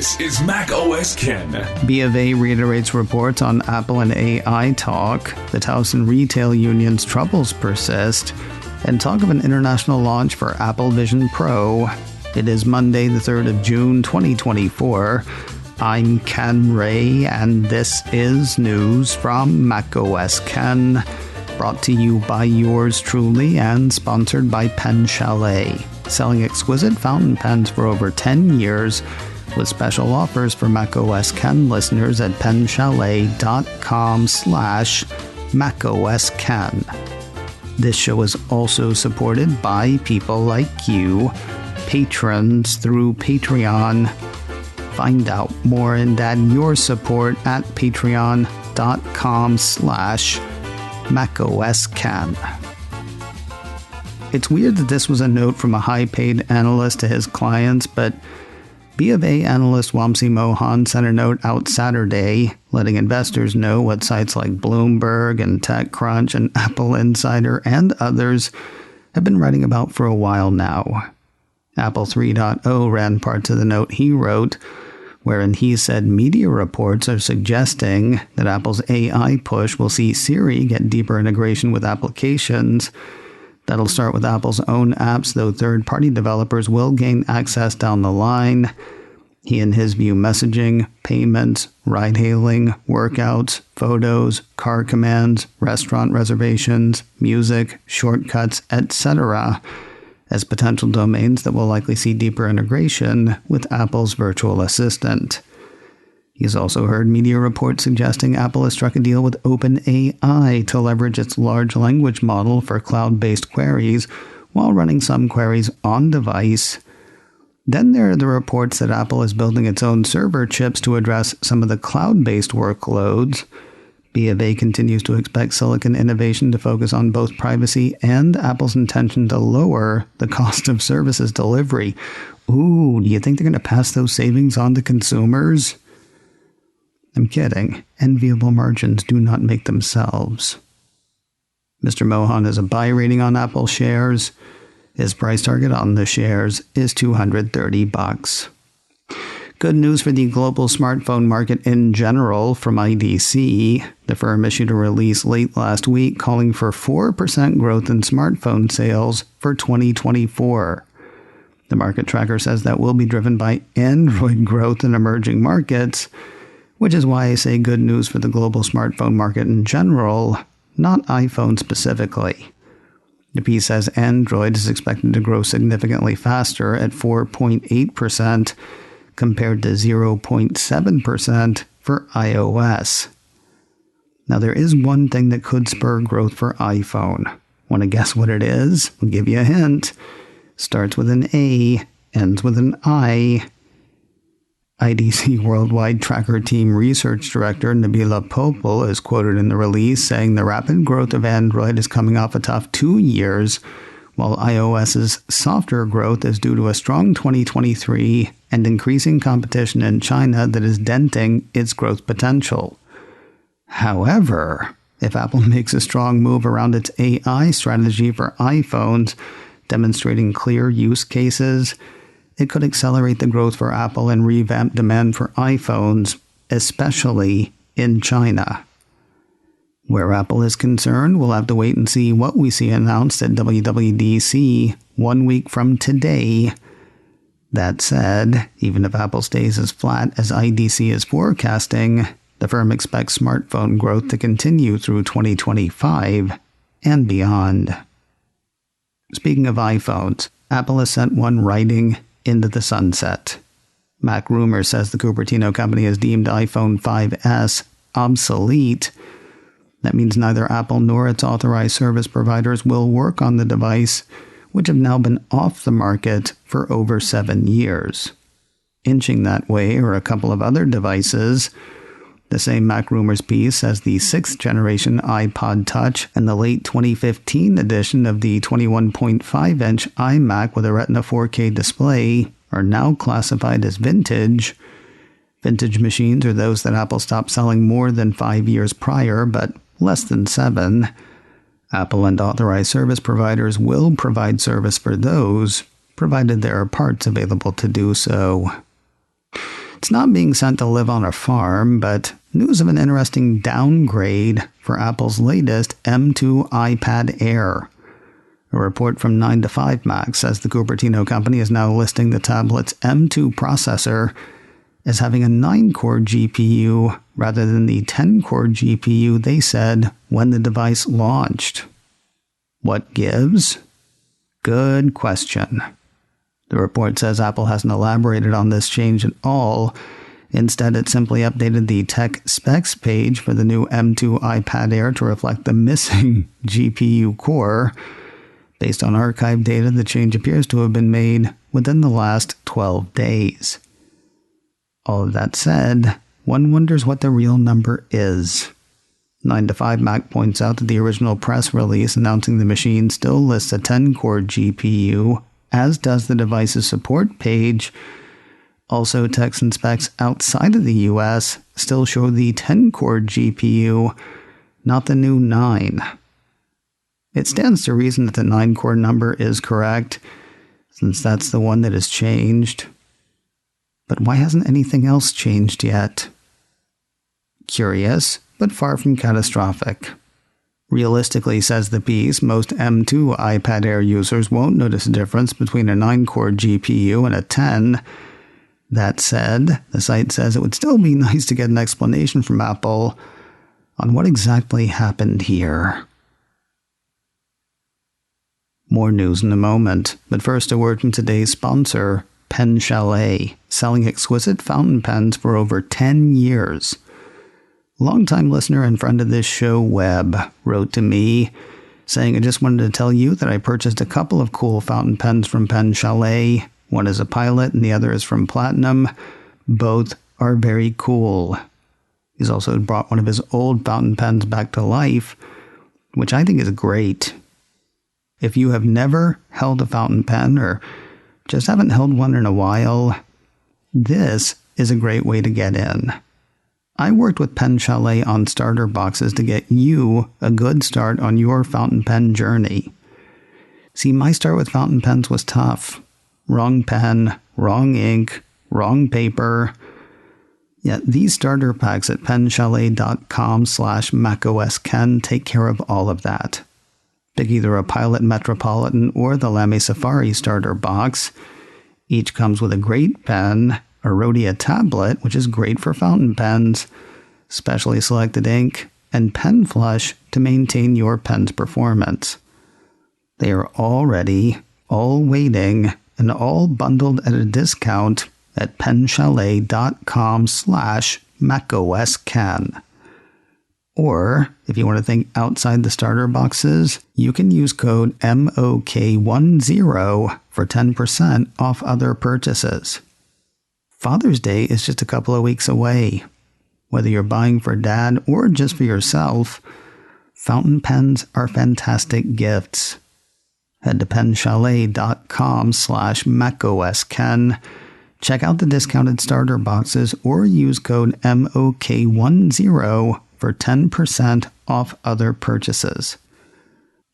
This is Mac OS Ken. BofA reiterates reports on Apple and AI talk. The Towson Retail Union's troubles persist. And talk of an international launch for Apple Vision Pro. It is Monday, the 3rd of June, 2024. I'm Ken Ray, and this is news from Mac OS Ken. Brought to you by yours truly and sponsored by Pen Chalet. Selling exquisite fountain pens for over 10 years with special offers for Mac OS Ken listeners at penchalet.com/MacOSKen. This show is also supported by people like you, patrons through Patreon. Find out more and add your support at patreon.com/MacOSKen. It's weird that this was a note from a high-paid analyst to his clients, but BofA analyst Wamsi Mohan sent a note out Saturday, letting investors know what sites like Bloomberg and TechCrunch and Apple Insider and others have been writing about for a while now. Apple 3.0 ran parts of the note he wrote, wherein he said media reports are suggesting that Apple's AI push will see Siri get deeper integration with applications. That'll start with Apple's own apps, though third-party developers will gain access down the line. He and his view messaging, payments, ride-hailing, workouts, photos, car commands, restaurant reservations, music, shortcuts, etc. as potential domains that will likely see deeper integration with Apple's virtual assistant. He's also heard media reports suggesting Apple has struck a deal with OpenAI to leverage its large language model for cloud-based queries while running some queries on device. Then there are the reports that Apple is building its own server chips to address some of the cloud-based workloads. BofA continues to expect silicon innovation to focus on both privacy and Apple's intention to lower the cost of services delivery. Ooh, do you think they're going to pass those savings on to consumers? I'm kidding. Enviable margins do not make themselves. Mr. Mohan has a buy rating on Apple shares. His price target on the shares is $230. Good news for the global smartphone market in general from IDC. The firm issued a release late last week calling for 4% growth in smartphone sales for 2024. The market tracker says that will be driven by Android growth in emerging markets, which is why I say good news for the global smartphone market in general, not iPhone specifically. The piece says Android is expected to grow significantly faster at 4.8% compared to 0.7% for iOS. Now there is one thing that could spur growth for iPhone. Want to guess what it is? I'll give you a hint. Starts with an A, ends with an I. IDC Worldwide Tracker Team Research Director Nabila Popel is quoted in the release saying the rapid growth of Android is coming off a tough 2 years, while iOS's softer growth is due to a strong 2023 and increasing competition in China that is denting its growth potential. However, if Apple makes a strong move around its AI strategy for iPhones, demonstrating clear use cases, it could accelerate the growth for Apple and revamp demand for iPhones, especially in China. Where Apple is concerned, we'll have to wait and see what we see announced at WWDC 1 week from today. That said, even if Apple stays as flat as IDC is forecasting, the firm expects smartphone growth to continue through 2025 and beyond. Speaking of iPhones, Apple has sent one writing into the sunset. Mac Rumor says the Cupertino company has deemed iPhone 5S obsolete. That means neither Apple nor its authorized service providers will work on the device, which have now been off the market for over 7 years. Inching that way are a couple of other devices. The same Mac Rumors piece says the 6th generation iPod Touch and the late 2015 edition of the 21.5-inch iMac with a Retina 4K display are now classified as vintage. Vintage machines are those that Apple stopped selling more than 5 years prior, but less than 7. Apple and authorized service providers will provide service for those, provided there are parts available to do so. It's not being sent to live on a farm, but news of an interesting downgrade for Apple's latest M2 iPad Air. A report from 9to5Mac says the Cupertino company is now listing the tablet's M2 processor as having a 9-core GPU rather than the 10-core GPU they said when the device launched. What gives? Good question. The report says Apple hasn't elaborated on this change at all. Instead, it simply updated the tech specs page for the new M2 iPad Air to reflect the missing GPU core. Based on archive data, the change appears to have been made within the last 12 days. All of that said, one wonders what the real number is. 9to5Mac points out that the original press release announcing the machine still lists a 10-core GPU, as does the device's support page. Also, techs and specs outside of the US still show the 10-core GPU, not the new 9. It stands to reason that the 9-core number is correct, since that's the one that has changed. But why hasn't anything else changed yet? Curious, but far from catastrophic. Realistically, says the piece, most M2 iPad Air users won't notice a difference between a 9-core GPU and a 10. That said, the site says it would still be nice to get an explanation from Apple on what exactly happened here. More news in a moment, but first a word from today's sponsor, Pen Chalet, selling exquisite fountain pens for over 10 years. Longtime listener and friend of this show, Webb, wrote to me saying, I just wanted to tell you that I purchased a couple of cool fountain pens from Pen Chalet. One is a Pilot and the other is from Platinum. Both are very cool. He's also brought one of his old fountain pens back to life, which I think is great. If you have never held a fountain pen or just haven't held one in a while, this is a great way to get in. I worked with Pen Chalet on starter boxes to get you a good start on your fountain pen journey. See, my start with fountain pens was tough. Wrong pen, wrong ink, wrong paper. Yet these starter packs at penchalet.com/macOSKen take care of all of that. Pick either a Pilot Metropolitan or the Lamy Safari starter box. Each comes with a great pen, a Rhodia tablet, which is great for fountain pens, specially selected ink, and Pen Flush to maintain your pen's performance. They are all ready, all waiting, and all bundled at a discount at penchalet.com/macOSKen. Or, if you want to think outside the starter boxes, you can use code MOK10 for 10% off other purchases. Father's Day is just a couple of weeks away. Whether you're buying for dad or just for yourself, fountain pens are fantastic gifts. Head to penchalet.com/macOSKen. Check out the discounted starter boxes or use code MOK10 for 10% off other purchases.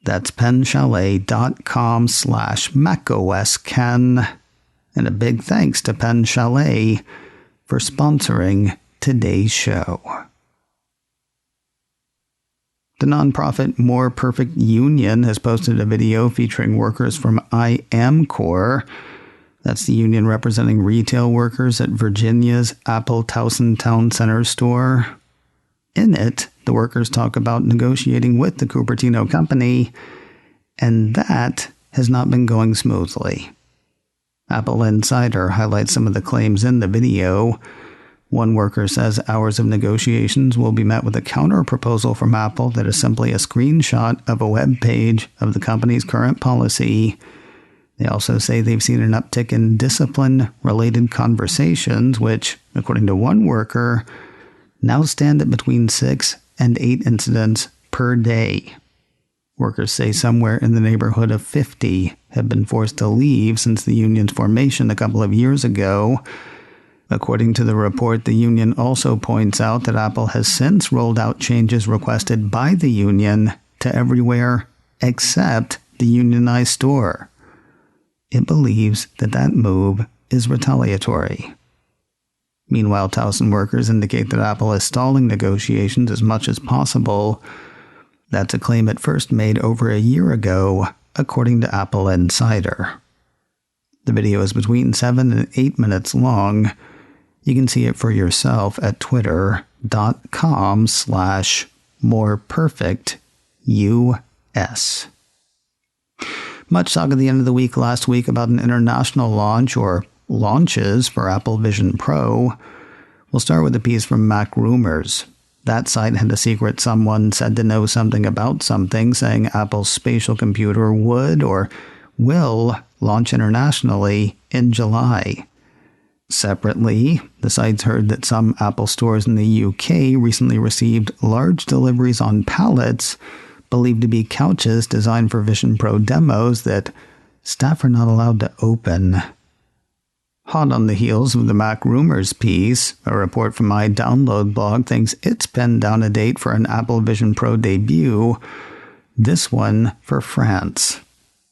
That's penchalet.com/macOSKen. And a big thanks to Pen Chalet for sponsoring today's show. The nonprofit More Perfect Union has posted a video featuring workers from IAMCOR. That's the union representing retail workers at Virginia's Apple Towson Town Center store. In it, the workers talk about negotiating with the Cupertino company, and that has not been going smoothly. Apple Insider highlights some of the claims in the video. One worker says hours of negotiations will be met with a counter-proposal from Apple that is simply a screenshot of a web page of the company's current policy. They also say they've seen an uptick in discipline-related conversations, which, according to one worker, now stand at between 6 and 8 incidents per day. Workers say somewhere in the neighborhood of 50 have been forced to leave since the union's formation a couple of years ago. According to the report, the union also points out that Apple has since rolled out changes requested by the union to everywhere except the unionized store. It believes that that move is retaliatory. Meanwhile, Towson workers indicate that Apple is stalling negotiations as much as possible. That's a claim it first made over a year ago, according to Apple Insider. The video is between 7 and 8 minutes long. You can see it for yourself at twitter.com/moreperfectus. Much talk at the end of the week last week about an international launch or launches for Apple Vision Pro. We'll start with a piece from Mac Rumors. That site had a secret someone said to know something about something, saying Apple's spatial computer would or will launch internationally in July. Separately, the sites heard that some Apple stores in the UK recently received large deliveries on pallets believed to be couches designed for Vision Pro demos that staff are not allowed to open. Hot on the heels of the Mac Rumors piece, a report from my Download blog thinks it's pinned down a date for an Apple Vision Pro debut, this one for France.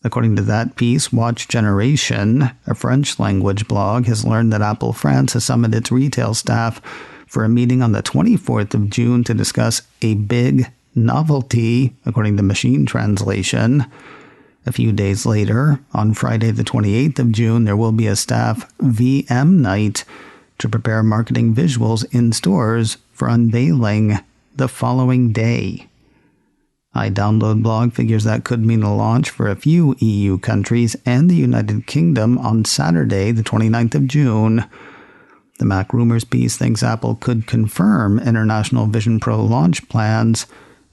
According to that piece, Watch Generation, a French-language blog, has learned that Apple France has summoned its retail staff for a meeting on the 24th of June to discuss a big novelty, according to Machine Translation. A few days later, on Friday the 28th of June, there will be a staff VM night to prepare marketing visuals in stores for unveiling the following day. iDownload blog figures that could mean a launch for a few EU countries and the United Kingdom on Saturday, the 29th of June. The Mac Rumors piece thinks Apple could confirm international Vision Pro launch plans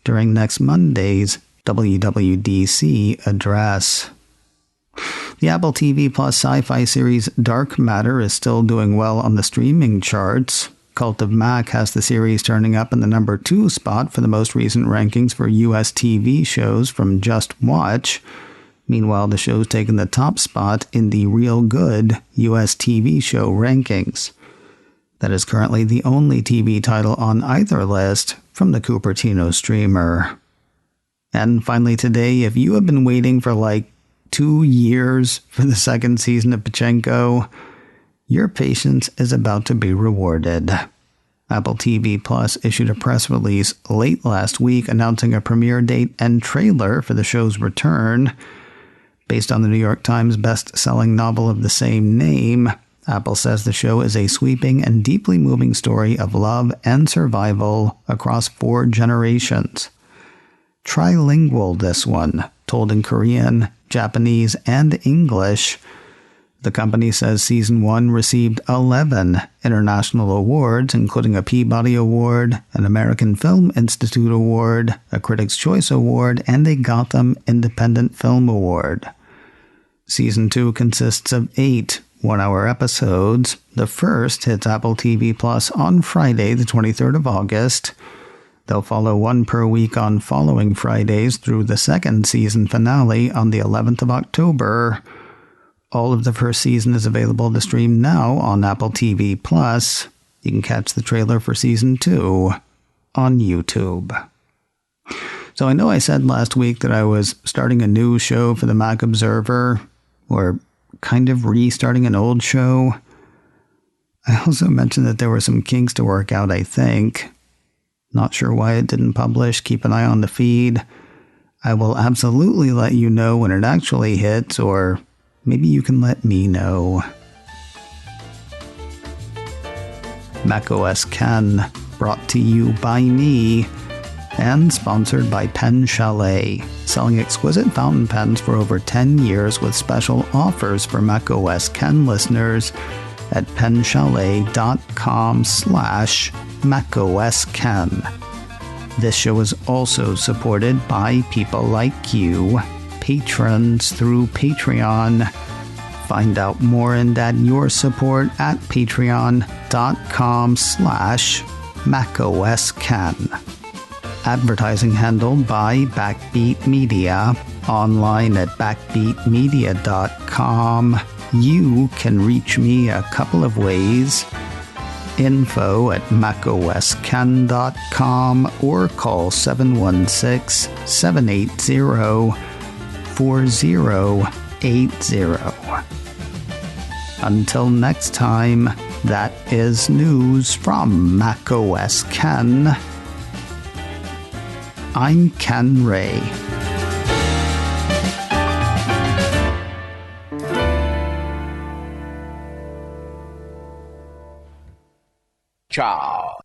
during next Monday's WWDC address. The Apple TV Plus sci-fi series Dark Matter is still doing well on the streaming charts. Cult of Mac has the series turning up in the number 2 spot for the most recent rankings for US TV shows from Just Watch. Meanwhile, the show's taken the top spot in the Real Good US TV show rankings. That is currently the only TV title on either list from the Cupertino streamer. And finally today, if you have been waiting for like 2 years for the second season of Pachinko, your patience is about to be rewarded. Apple TV Plus issued a press release late last week announcing a premiere date and trailer for the show's return. Based on the New York Times best-selling novel of the same name, Apple says the show is a sweeping and deeply moving story of love and survival across 4 generations. Trilingual, this one, told in Korean, Japanese, and English. The company says Season 1 received 11 international awards, including a Peabody Award, an American Film Institute Award, a Critics' Choice Award, and a Gotham Independent Film Award. Season 2 consists of 8 one-hour episodes. The first hits Apple TV Plus on Friday, the 23rd of August. They'll follow one per week on following Fridays through the second season finale on the 11th of October. All of the first season is available to stream now on Apple TV+. You can catch the trailer for Season 2 on YouTube. So I know I said last week that I was starting a new show for the Mac Observer, or kind of restarting an old show. I also mentioned that there were some kinks to work out, I think. Not sure why it didn't publish. Keep an eye on the feed. I will absolutely let you know when it actually hits, or maybe you can let me know. macOS Ken, brought to you by me, and sponsored by Pen Chalet, selling exquisite fountain pens for over 10 years with special offers for macOS Ken listeners at penchalet.com/macOSKen. This show is also supported by people like you, patrons through Patreon. Find out more and add your support at patreon.com/macOSKen. Advertising handled by Backbeat Media, online at backbeatmedia.com. You can reach me a couple of ways. Info at macosken.com or call 716-780-4080. Until next time, that is news from macOS Ken. I'm Ken Ray. Ciao.